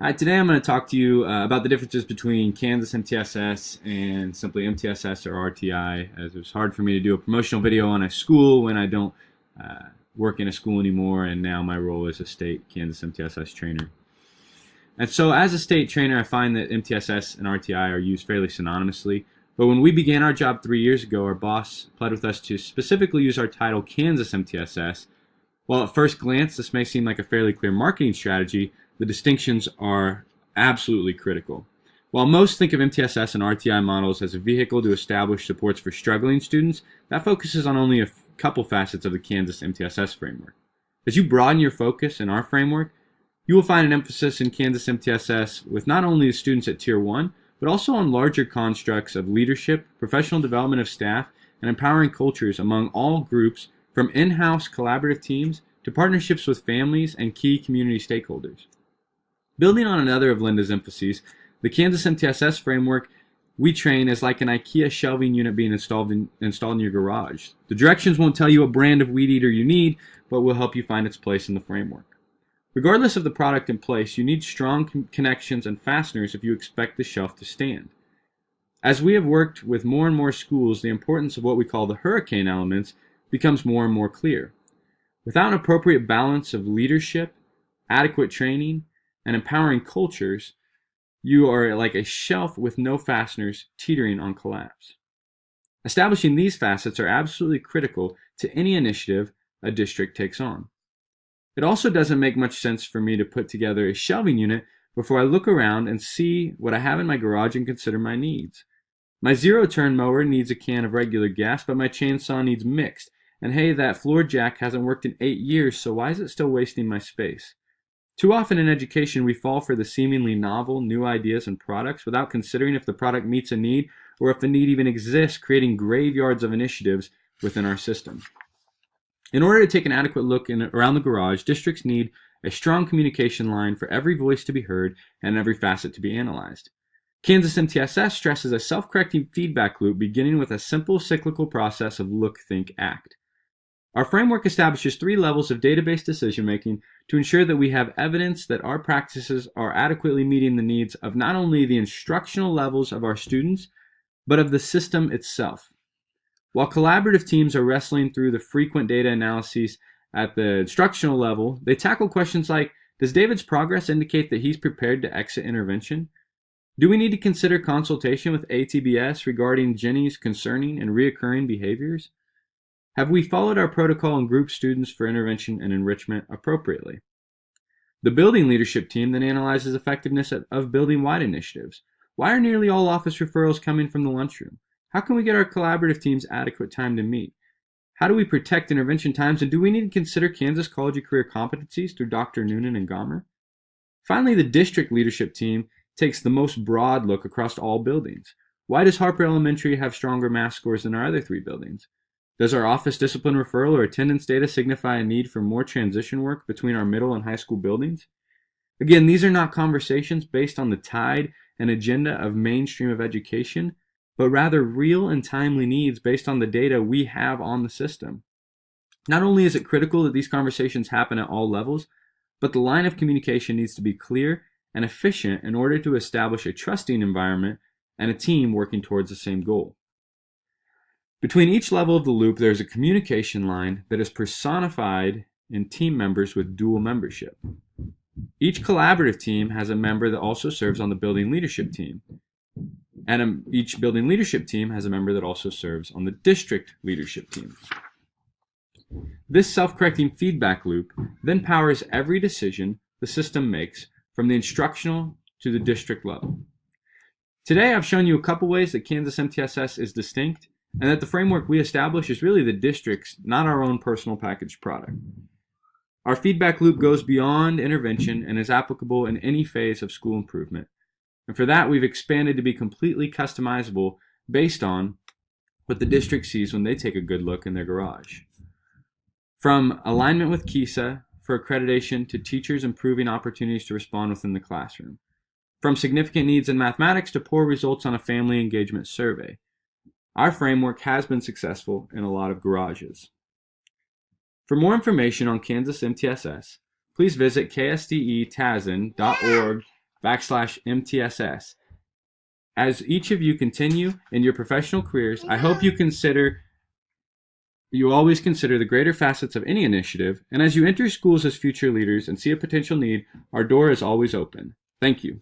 Today I'm going to talk to you about the differences between Kansas MTSS and simply MTSS or RTI, as it was hard for me to do a promotional video on a school when I don't work in a school anymore, and now my role is a state Kansas MTSS trainer. And so as a state trainer, I find that MTSS and RTI are used fairly synonymously, but when we began our job 3 years ago, our boss pled with us to specifically use our title Kansas MTSS. While at first glance this may seem like a fairly clear marketing strategy, the distinctions are absolutely critical. While most think of MTSS and RTI models as a vehicle to establish supports for struggling students, that focuses on only a couple facets of the Kansas MTSS framework. As you broaden your focus in our framework, you will find an emphasis in Kansas MTSS with not only the students at Tier 1, but also on larger constructs of leadership, professional development of staff, and empowering cultures among all groups, from in-house collaborative teams to partnerships with families and key community stakeholders. Building on another of Linda's emphases, the Kansas MTSS framework we train is like an IKEA shelving unit being installed in your garage. The directions won't tell you what brand of weed eater you need, but will help you find its place in the framework. Regardless of the product in place, you need strong connections and fasteners if you expect the shelf to stand. As we have worked with more and more schools, the importance of what we call the hurricane elements becomes more and more clear. Without an appropriate balance of leadership, adequate training, and empowering cultures, you are like a shelf with no fasteners teetering on collapse. Establishing these facets are absolutely critical to any initiative a district takes on. It also doesn't make much sense for me to put together a shelving unit before I look around and see what I have in my garage and consider my needs. My zero-turn mower needs a can of regular gas, but my chainsaw needs mixed. And hey, that floor jack hasn't worked in 8 years, so why is it still wasting my space? Too often in education, we fall for the seemingly novel, new ideas and products without considering if the product meets a need or if the need even exists, creating graveyards of initiatives within our system. In order to take an adequate look around the garage, districts need a strong communication line for every voice to be heard and every facet to be analyzed. Kansas MTSS stresses a self-correcting feedback loop beginning with a simple cyclical process of look, think, act. Our framework establishes 3 levels of database decision-making to ensure that we have evidence that our practices are adequately meeting the needs of not only the instructional levels of our students, but of the system itself. While collaborative teams are wrestling through the frequent data analyses at the instructional level, they tackle questions like, does David's progress indicate that he's prepared to exit intervention? Do we need to consider consultation with ATBS regarding Jenny's concerning and reoccurring behaviors? Have we followed our protocol and grouped students for intervention and enrichment appropriately? The building leadership team then analyzes effectiveness of building-wide initiatives. Why are nearly all office referrals coming from the lunchroom? How can we get our collaborative teams adequate time to meet? How do we protect intervention times, and do we need to consider Kansas College of Career competencies through Dr. Noonan and Gomer? Finally, the district leadership team takes the most broad look across all buildings. Why does Harper Elementary have stronger math scores than our other 3 buildings? Does our office discipline referral or attendance data signify a need for more transition work between our middle and high school buildings? Again, these are not conversations based on the tide and agenda of mainstream of education, but rather real and timely needs based on the data we have on the system. Not only is it critical that these conversations happen at all levels, but the line of communication needs to be clear and efficient in order to establish a trusting environment and a team working towards the same goal. Between each level of the loop, there is a communication line that is personified in team members with dual membership. Each collaborative team has a member that also serves on the building leadership team, and each building leadership team has a member that also serves on the district leadership team. This self-correcting feedback loop then powers every decision the system makes from the instructional to the district level. Today, I've shown you a couple ways that Kansas MTSS is distinct, and that the framework we establish is really the district's, not our own personal packaged product. Our feedback loop goes beyond intervention and is applicable in any phase of school improvement. And for that, we've expanded to be completely customizable based on what the district sees when they take a good look in their garage. From alignment with KISA for accreditation to teachers improving opportunities to respond within the classroom. From significant needs in mathematics to poor results on a family engagement survey. Our framework has been successful in a lot of garages. For more information on Kansas MTSS, please visit ksdetazan.org /MTSS. As each of you continue in your professional careers, I hope you always consider the greater facets of any initiative, and as you enter schools as future leaders and see a potential need, our door is always open. Thank you.